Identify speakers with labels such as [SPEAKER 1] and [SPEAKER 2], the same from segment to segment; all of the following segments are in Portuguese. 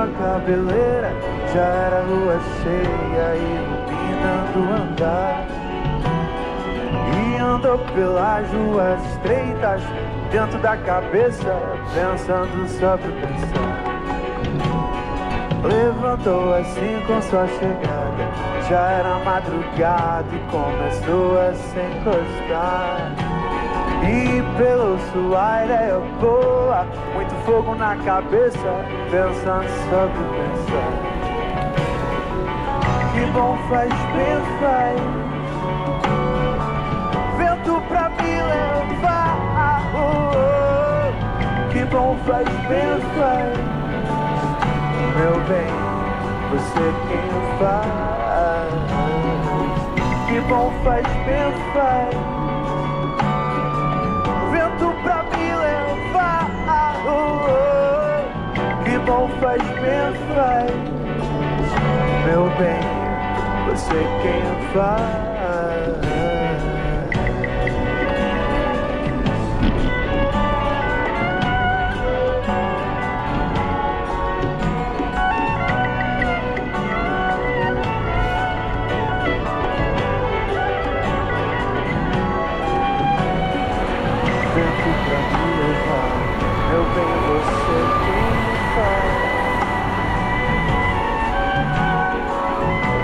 [SPEAKER 1] a cabeleira, já era lua cheia iluminando o andar. E andou pelas ruas estreitas, dentro da cabeça, pensando sobre pensar. Levantou assim com sua chegada, já era madrugada e começou a se encostar. E pelo sua ideia boa, muito fogo na cabeça, pensando sobre pensar. Que bom faz, bem faz, vento pra me levar. Que bom faz, bem faz, meu bem, você quem faz. Que bom faz, bem faz, vento pra me levar. Que bom faz, bem faz, meu bem, você quem faz. Meu bem, você quem faz.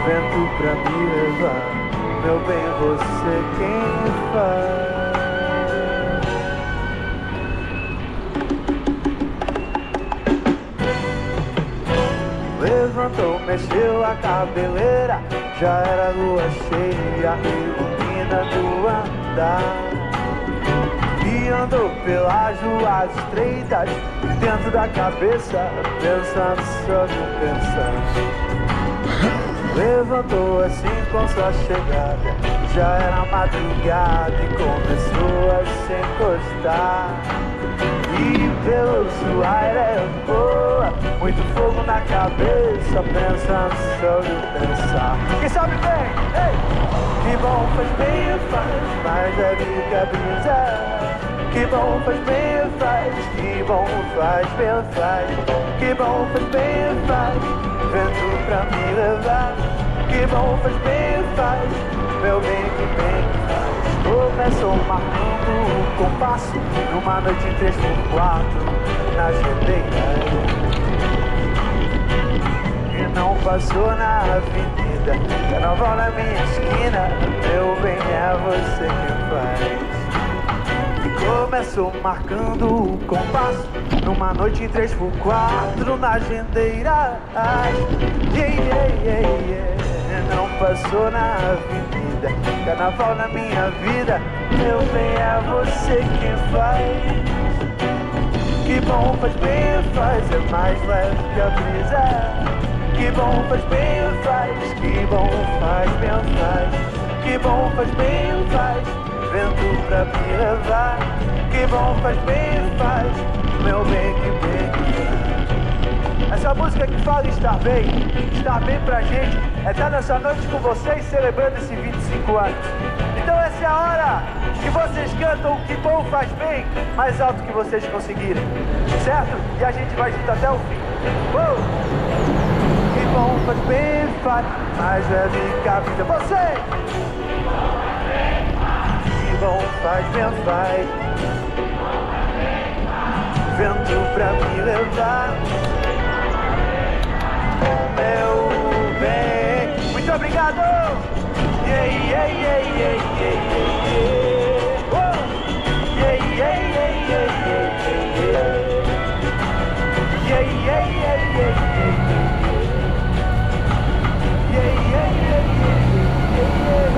[SPEAKER 1] Vento pra me levar, meu bem, você quem faz. Levantou, mexeu a cabeleira, já era lua cheia, iluminando o andar. E andou pelas ruas estreitas, dentro da cabeça, pensando sobre pensar. Levantou assim com sua chegada, já era madrugada e começou a se encostar. E pelo sua ideia boa, muito fogo na cabeça, pensando sobre pensar. Quem sabe bem, ei! Que bom faz bem faz, mais leve que a brisa. Que bom faz bem faz, que bom faz bem faz. Que bom faz bem faz, vento pra me levar. Que bom faz bem faz, meu bem que bem faz. Começou marcando o compasso, numa noite 3x4, na gedeira. E não passou na avenida, carnaval na minha esquina. Meu bem, é você quem faz. Começou marcando o compasso, numa noite 3x4, na agendeira. Não passou na avenida, carnaval na minha vida. Meu bem, é você quem faz. Que bom faz bem faz, é mais leve que a brisa. Que bom faz bem faz, que bom faz bem faz. Que bom faz bem faz, vento pra me levar. Que bom faz bem faz, meu bem que bem que faz. Essa música que fala estar bem pra gente, é estar nessa noite com vocês celebrando esses 25 anos. Então essa é a hora que vocês cantam o que bom faz bem, mais alto que vocês conseguirem, certo? E a gente vai junto até o fim. Que bom faz bem faz, mais leve que a vida. Vocês! Que bom faz bem faz, vento pra me levar. Meu bem, muito obrigado! Yeah, yeah, yeah, yeah, yeah, yeah, yeah. Oh. Yeah, yeah, yeah, yeah, yeah, yeah, yeah. Yeah, yeah, yeah, yeah, yeah, yeah. Yeah, yeah, yeah, yeah, yeah, yeah.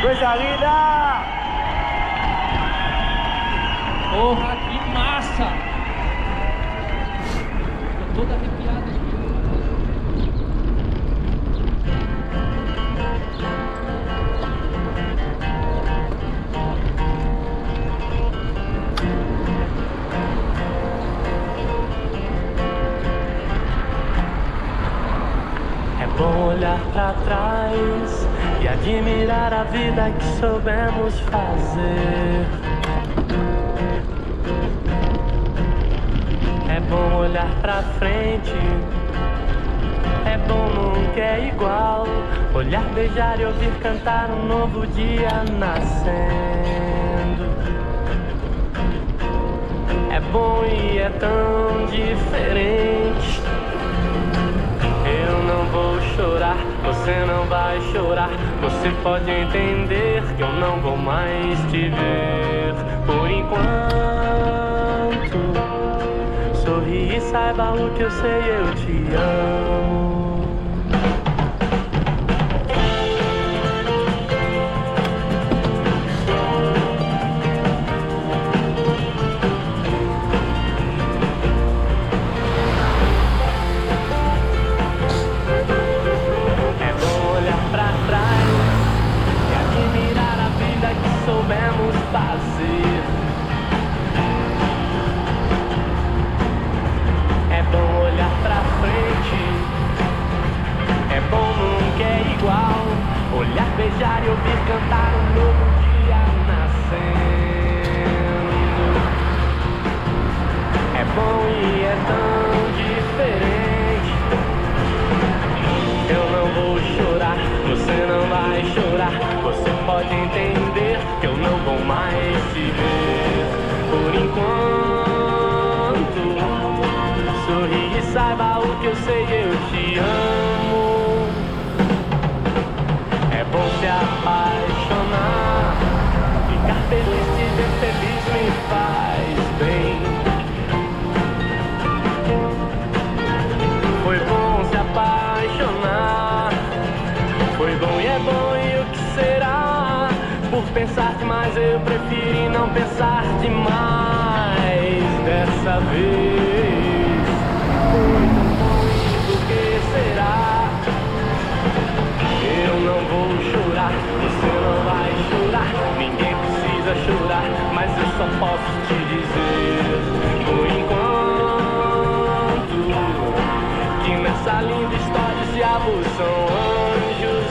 [SPEAKER 1] Coisa linda!
[SPEAKER 2] Porra, que massa! Tô todo arrepiado aqui.
[SPEAKER 3] bom olhar pra trás e admirar a vida que soubemos fazer. É bom olhar pra frente, é bom, nunca é igual. Olhar, beijar e ouvir cantar um novo dia nascendo. É bom e é tão diferente. Eu não vou chorar, você não vai chorar. Você pode entender que eu não vou mais te ver. Por enquanto, sorri e saiba o que eu sei, eu te amo. Soubemos fazer. É bom olhar pra frente, é bom, nunca é igual. Olhar, beijar e ouvir cantar um novo dia nascendo. É bom e é tão diferente. Eu não vou chorar, você não vai chorar. Você pode entender que eu não vou mais te ver. Por enquanto, sorri e saiba o que eu sei, eu te amo. É bom se apaixonar, ficar feliz, te ver feliz me faz bem. Foi bom se apaixonar, foi bom e é bom, e o que será? Por pensar demais eu prefiro não pensar demais dessa vez. Foi tão bom e por que será? Eu não vou chorar, você não vai chorar. Ninguém precisa chorar, mas eu só posso te dizer, por enquanto, que nessa linda história os diabos são anjos.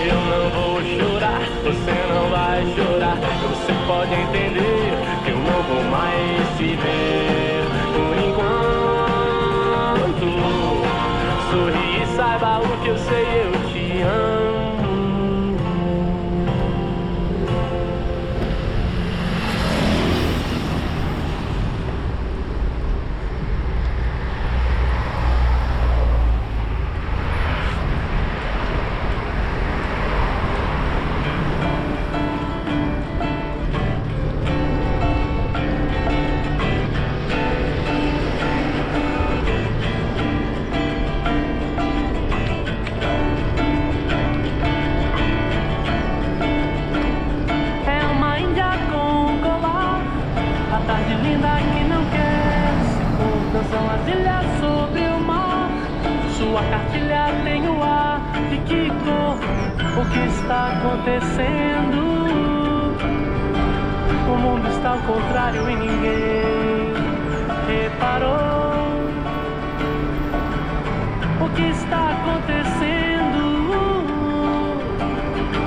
[SPEAKER 3] Eu não vou chorar, você não vai chorar. Você pode entender que eu não vou mais te ver. Por enquanto, sorri e saiba o que eu sei, eu te amo. São as ilhas sobre o mar. Sua cartilha tem o ar de que cor? O que está acontecendo? O mundo está ao contrário e ninguém reparou. O que está acontecendo?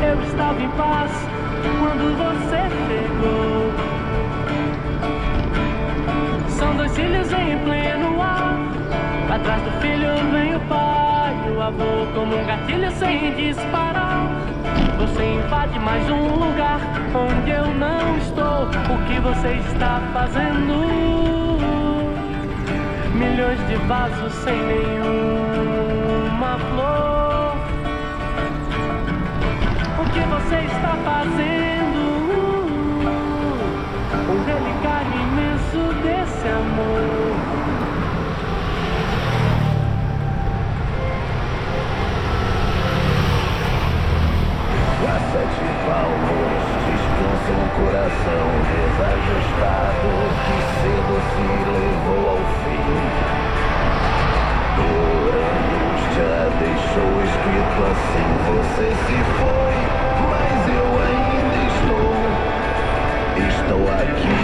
[SPEAKER 3] Eu estava em paz quando você chegou. São dois filhos em pleno ar. Atrás do filho vem o pai, o avô como um gatilho sem disparar. Você invade mais um lugar onde eu não estou. O que você está fazendo? Milhões de vasos sem nenhuma flor. O que você está fazendo? Um relicário imenso desse amor.
[SPEAKER 1] A 7 palmos descansa um coração desajustado que cedo se levou ao fim. Dor, angústia deixou escrito assim: você se foi, mas eu ainda estou aqui.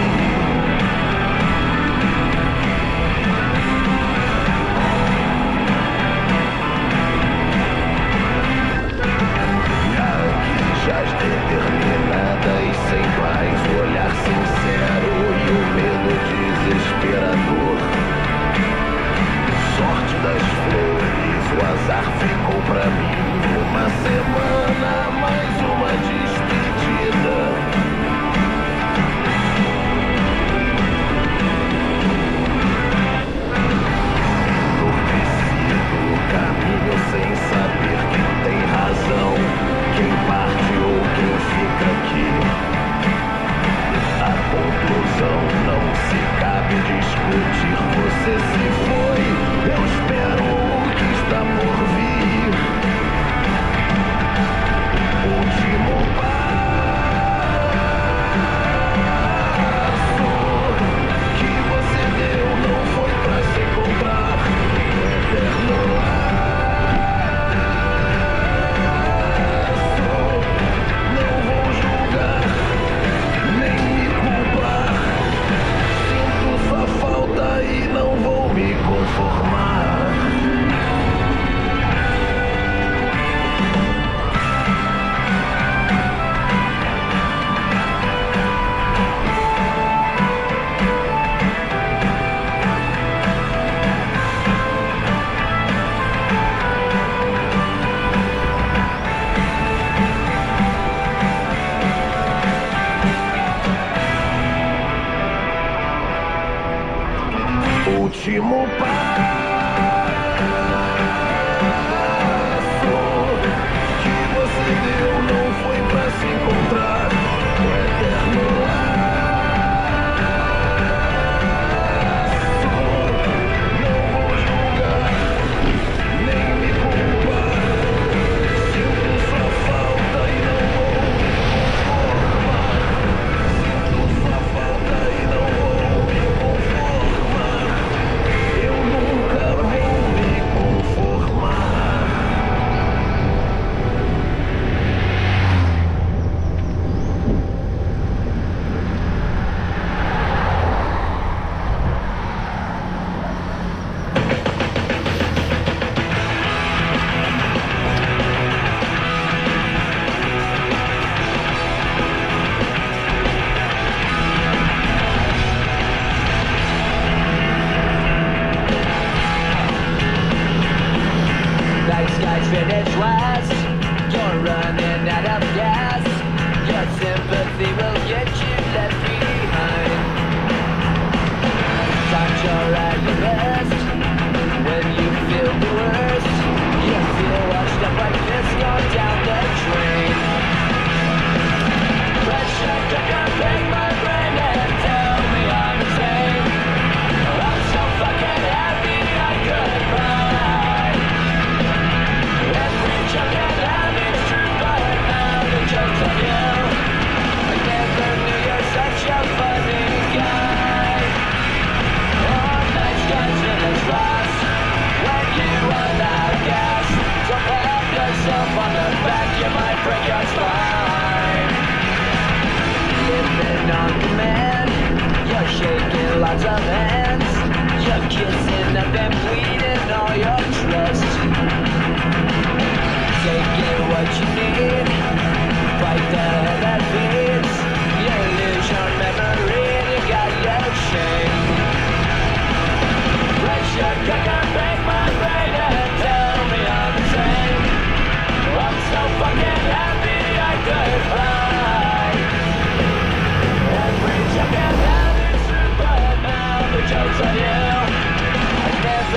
[SPEAKER 1] Você se foi, eu espero o que está por vir. Último passo que você deu não foi pra se encontrar. Eterno laço. Não vou julgar, nem me culpar. Sinto sua falta e não vou me conformar. Último passo que você deu não foi pra se encontrar. O eterno laço. Não vou julgar, nem me culpar. Sinto sua falta e não vou me conformar. Sinto sua falta e não vou me conformar. Eu nunca vou me conformar.
[SPEAKER 3] Night skies finish last. You're running out of gas. Your sympathy will get you left behind. Times you're at your best. When you feel the worst, you feel washed up like this going down the drain. Pressure cooker, break my brain and tell me I'm insane. I'm so fucking happy I could cry. Every joke and habit's true, but now the joke's on you. I never knew you're such a funny guy. All night skies finish last when you run out of gas. So pat yourself on the back, you might break your spine. Living on command, you're shaking lots of hands. You're kissing up and bleeding all your trust. Taking what you need, fight the hell that feeds. You lose your memory and you got no shame. Pressure cooker, break my brain and tell me I'm insane. I'm so fucking happy I could fly. Every joke and habit's true, but now the joke's on you. I never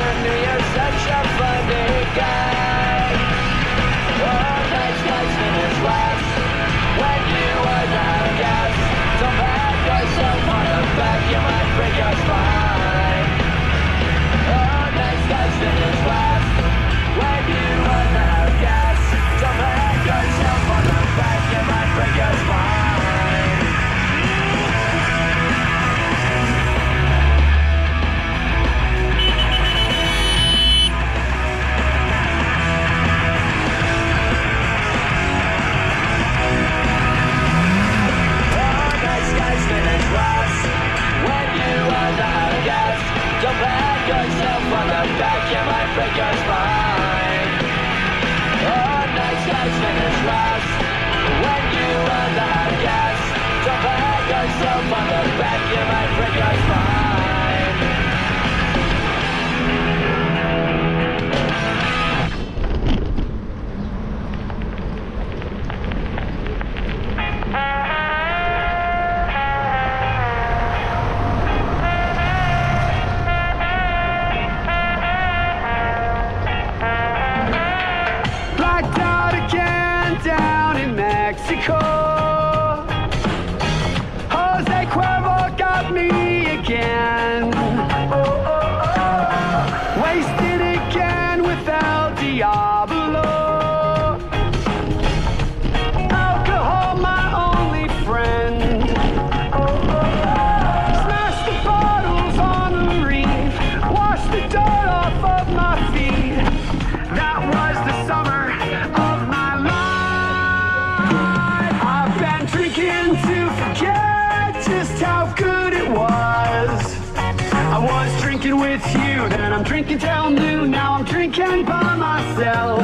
[SPEAKER 4] was drinking with you, then I'm drinking till noon. Now I'm drinking by myself.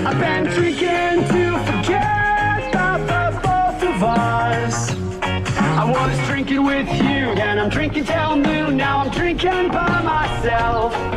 [SPEAKER 4] I've been drinking to forget about the both of us. I was drinking with you, then I'm drinking till noon. Now I'm drinking by myself.